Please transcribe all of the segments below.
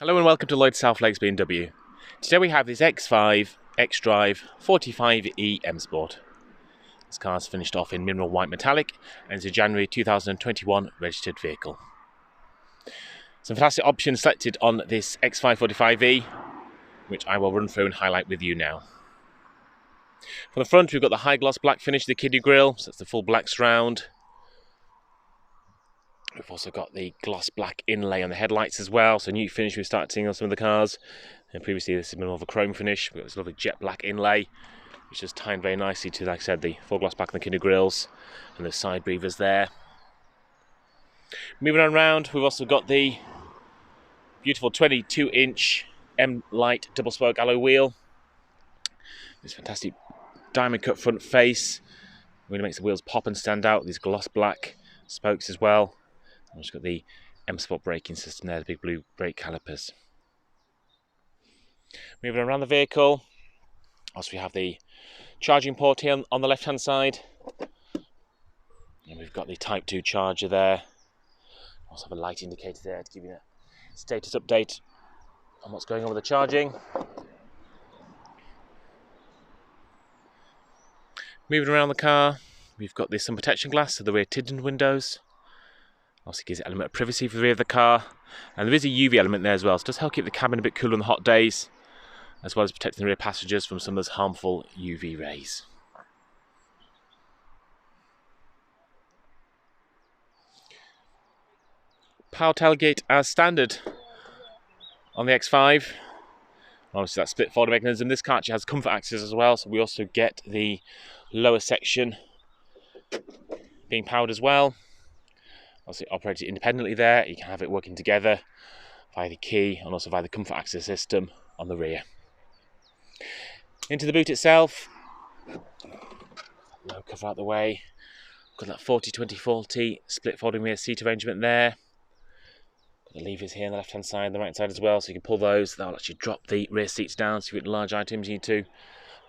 Hello and welcome to Lloyd South Lakes BMW. Today we have this X5 xDrive45e M Sport. This car's finished off in mineral white metallic and is a January 2021 registered vehicle. Some fantastic options selected on this X545e, which I will run through and highlight with you now. From the front we've got the high gloss black finish of the kiddie grille, so that's the full black surround. We've also got the gloss black inlay on the headlights as well, so new finish we've started seeing on some of the cars. And previously this has been more of a chrome finish. We've got this lovely jet black inlay, which just tied very nicely to, like I said, the full gloss black on the kiddie grills and the side breathers there. Moving on around, we've also got the beautiful 22-inch M Light double spoke alloy wheel. This fantastic diamond cut front face really makes the wheels pop and stand out. These gloss black spokes as well. We've just got the M Sport braking system there, the big blue brake calipers. Moving around the vehicle, also we have the charging port here on the left hand side. And we've got the Type 2 charger there. Also have a light indicator there to give you a status update on what's going on with the charging. Moving around the car, we've got the sun protection glass, so the rear tinted windows. Also gives it an element of privacy for the rear of the car. And there is a UV element there as well, so it does help keep the cabin a bit cooler on the hot days, as well as protecting the rear passengers from some of those harmful UV rays. Power tailgate as standard on the X5. Obviously that split folding mechanism. This car actually has comfort access as well, so we also get the lower section being powered as well. Obviously operated independently there, you can have it working together via the key and also via the comfort access system on the rear. Into the boot itself, low cover out the way, got that 40-20-40 split folding rear seat arrangement there. Got the levers here on the left hand side and the right side as well, so you can pull those, that'll actually drop the rear seats down, so if you've got large items you need to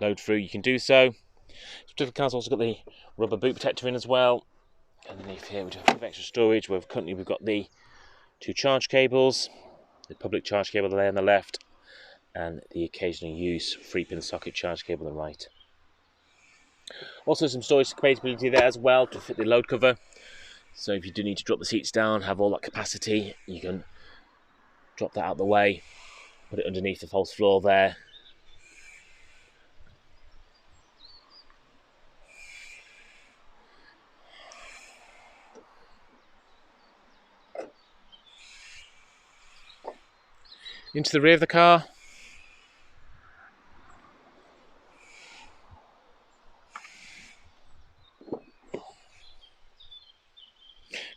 load through, you can do so. This particular car's also got the rubber boot protector in as well. Underneath here we have a bit of extra storage where currently we've got the two charge cables, the public charge cable there on the left and the occasional use 3-pin socket charge cable on the right. Also some storage capability there as well to fit the load cover, so if you do need to drop the seats down, have all that capacity, you can drop that out the way, put it underneath the false floor there. Into the rear of the car,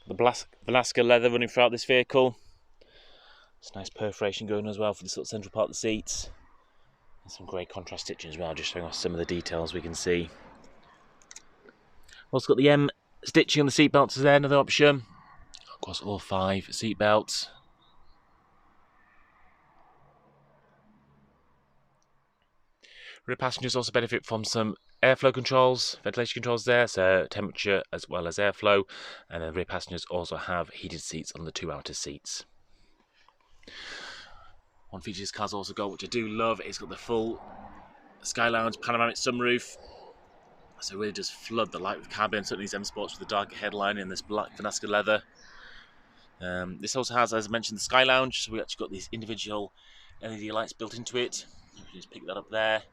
the vernasca leather running throughout this vehicle. There's nice perforation going as well for the sort of central part of the seats, and some grey contrast stitching as well, just showing off some of the details we can see. Also got the M stitching on the seat belts as there, another option. Of course, all 5 seat belts. Rear passengers also benefit from some airflow controls, ventilation controls there, so temperature as well as airflow, and the rear passengers also have heated seats on the 2 outer seats. One feature this car's also got, which I do love, is got the full Sky Lounge Panoramic sunroof, so it really does flood the light of the cabin, certainly these M Sports with the darker headline and this black vernasca leather. This also has, as I mentioned, the Sky Lounge, so we actually got these individual LED lights built into it. You can just pick that up there.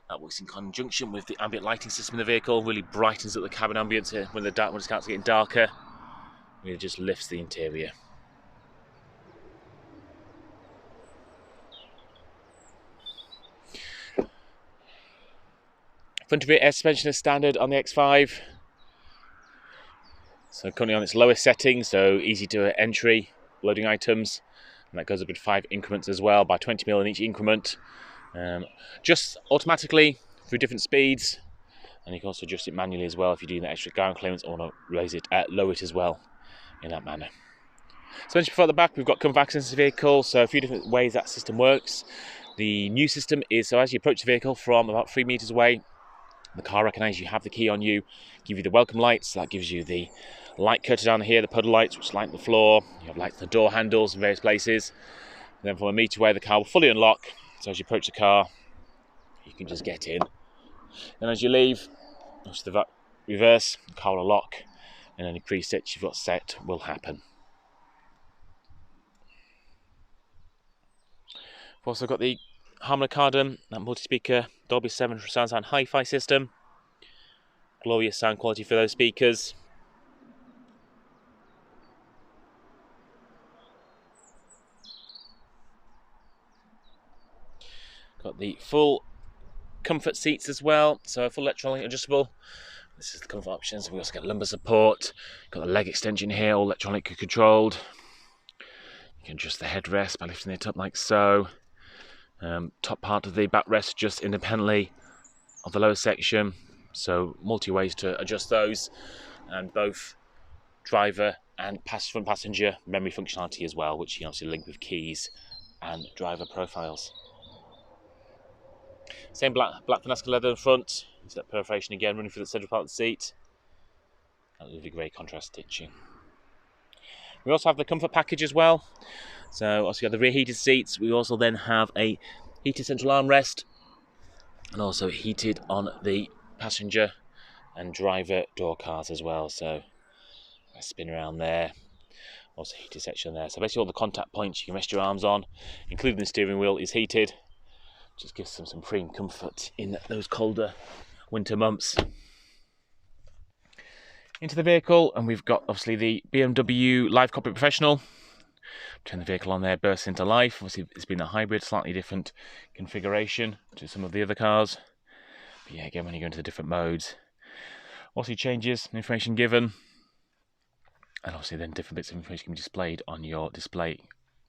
That works in conjunction with the ambient lighting system in the vehicle, really brightens up the cabin ambience when it starts getting darker. Really just lifts the interior. Front and rear air suspension is standard on the X5. So currently on its lowest setting, so easy to entry, loading items. And that goes up in 5 increments as well, by 20mm in each increment. Just automatically through different speeds, and you can also adjust it manually as well if you're doing that extra ground clearance or want to raise it, lower it as well in that manner. So mentioned before at the back we've got comfort access to the vehicle, so a few different ways that system works. The new system is, so as you approach the vehicle from about 3 meters away, the car recognises you have the key on you, give you the welcome lights, so that gives you the light curtain down here, the puddle lights which light the floor, you have lights on the door handles in various places. And then from a metre away, the car will fully unlock. So as you approach the car, you can just get in. And as you leave, obviously the reverse, the car will lock, and any presets you've got set will happen. We've also got the Harman Kardon, that multi-speaker Dolby 7 surround sound hi-fi system. Glorious sound quality for those speakers. Got the full comfort seats as well, so full electronically adjustable. This is the comfort options. We also get lumbar support. Got the leg extension here, all electronically controlled. You can adjust the headrest by lifting it up like so. Top part of the backrest just independently of the lower section, so multi ways to adjust those, and both driver and front passenger memory functionality as well, which you can obviously link with keys and driver profiles. Same black vernasca leather in front. See that perforation again running through the central part of the seat. That lovely grey contrast stitching. We also have the comfort package as well. So also we have the rear heated seats. We also then have a heated central armrest, and also heated on the passenger and driver door cars as well. So I spin around there. Also heated section there. So basically all the contact points you can rest your arms on, including the steering wheel, is heated. Just gives them some supreme comfort in those colder winter months. Into the vehicle, and we've got obviously the BMW Live Cockpit Professional. Turn the vehicle on there, bursts into life. Obviously it's been a hybrid, slightly different configuration to some of the other cars. But yeah, again, when you go into the different modes, obviously changes, information given, and obviously then different bits of information can be displayed on your display,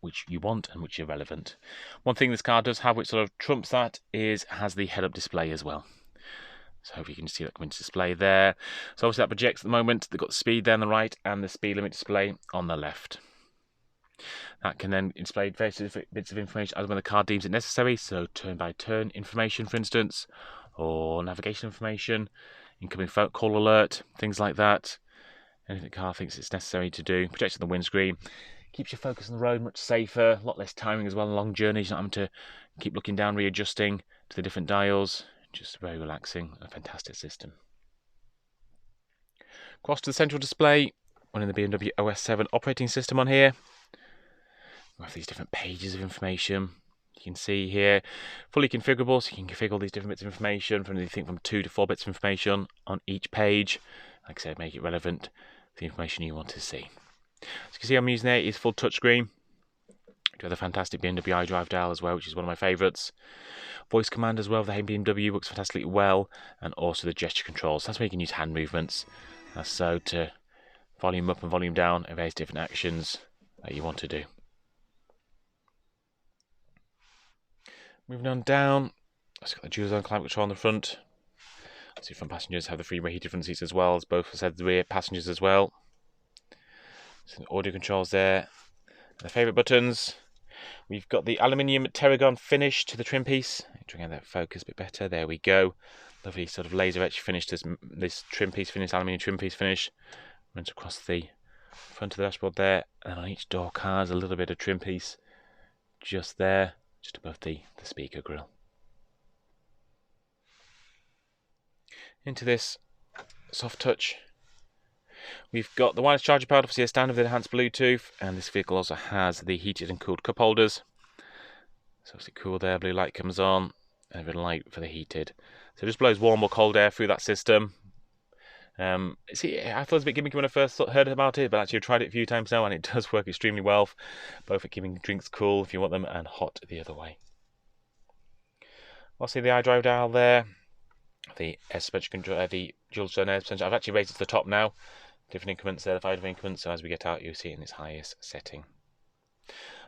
which you want and which are relevant. One thing this car does have, which sort of trumps that, is has the head-up display as well. So hopefully you can see that come into display there. So obviously that projects at the moment. They've got the speed there on the right and the speed limit display on the left. That can then display various bits of information as when the car deems it necessary. So turn-by-turn information, for instance, or navigation information, incoming call alert, things like that. Anything the car thinks it's necessary to do. Projects on the windscreen. Keeps your focus on the road much safer, a lot less tiring as well on long journeys. You're not having to keep looking down, readjusting to the different dials. Just very relaxing, a fantastic system. Across to the central display, running the BMW OS 7 operating system on here. We have these different pages of information. You can see here, fully configurable, so you can configure all these different bits of information from anything from 2 to 4 bits of information on each page. Like I said, make it relevant to the information you want to see. As you can see, I'm using there is full touchscreen. We have the fantastic BMW iDrive dial as well, which is one of my favourites. Voice command as well, the BMW works fantastically well, and also the gesture control. So that's where you can use hand movements. So to volume up and volume down and various different actions that you want to do. Moving on down, let's got the dual zone climate control on the front. So front passengers have the free rear heated front seats as well as both said the rear passengers as well. So the audio controls there. And the favourite buttons. We've got the aluminium Terragon finish to the trim piece. Trying to get that focus a bit better. There we go. Lovely sort of laser etch finish. This trim piece finish, aluminium trim piece finish, runs across the front of the dashboard there. And on each door car is a little bit of trim piece just there, just above the speaker grille. Into this soft touch. We've got the wireless charging pad, obviously a standard with enhanced Bluetooth, and this vehicle also has the heated and cooled cup holders. So obviously cool there, blue light comes on, and a bit of light for the heated. So it just blows warm or cold air through that system. See, I thought it was a bit gimmicky when I first heard about it, but actually I've tried it a few times now, and it does work extremely well, both at keeping drinks cool if you want them, and hot the other way. Obviously the iDrive dial there, the air suspension control, the dual zone air suspension. I've actually raised it to the top now. Different increments there, the 5 different increments, so as we get out you'll see it in its highest setting.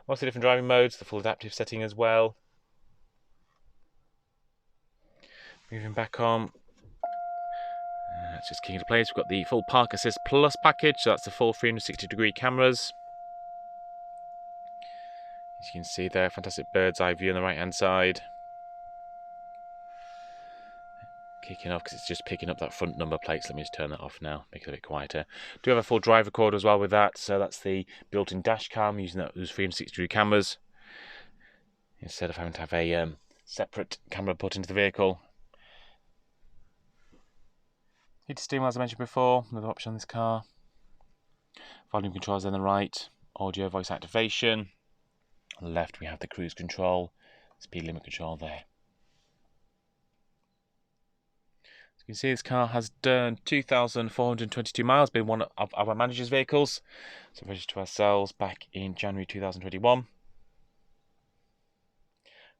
Lots of different driving modes, the full adaptive setting as well. Moving back on, it's just kicking into place. We've got the full Park Assist Plus package, so that's the full 360-degree cameras. As you can see there, fantastic bird's eye view on the right hand side. Kicking off because it's just picking up that front number plate, so let me just turn that off now, make it a bit quieter. Do have a full drive recorder as well with that, so that's the built-in dash cam using those 360-degree cameras. instead of having to have a separate camera put into the vehicle. Heated steering wheel, as I mentioned before, another option on this car. Volume controls on the right, audio voice activation. On the left we have the cruise control, speed limit control there. As you can see, this car has done 2,422 miles, being one of our manager's vehicles. So registered to ourselves back in January 2021.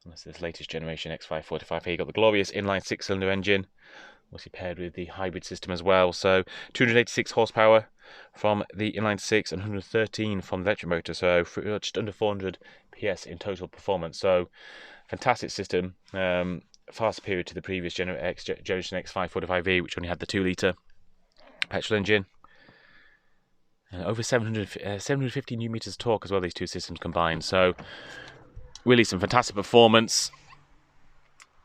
And this is this latest generation X5 Here you've got the glorious inline 6-cylinder engine, obviously paired with the hybrid system as well. So 286 horsepower from the inline 6 and 113 from the electric motor, so just under 400 PS in total performance. So fantastic system, far superior to the previous generation X5 which only had the 2-litre petrol engine. Over 750 Nm of torque as well, these two systems combined. So really some fantastic performance.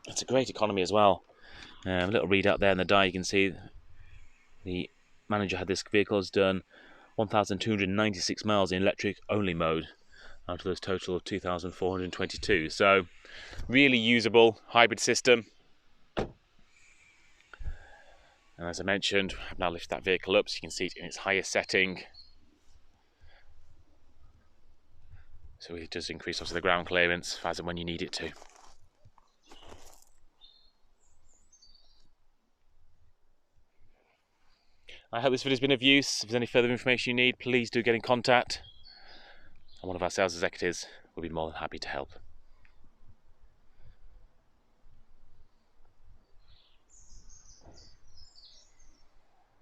It's a great economy as well. A little readout there in the die, you can see the manager had this vehicle has done 1,296 miles in electric only mode out of those total of 2,422. So really usable hybrid system. And as I mentioned, I've now lifted that vehicle up so you can see it in its highest setting. So it does increase also the ground clearance as and when you need it to. I hope this video has been of use. If there's any further information you need, please do get in contact, and one of our sales executives will be more than happy to help.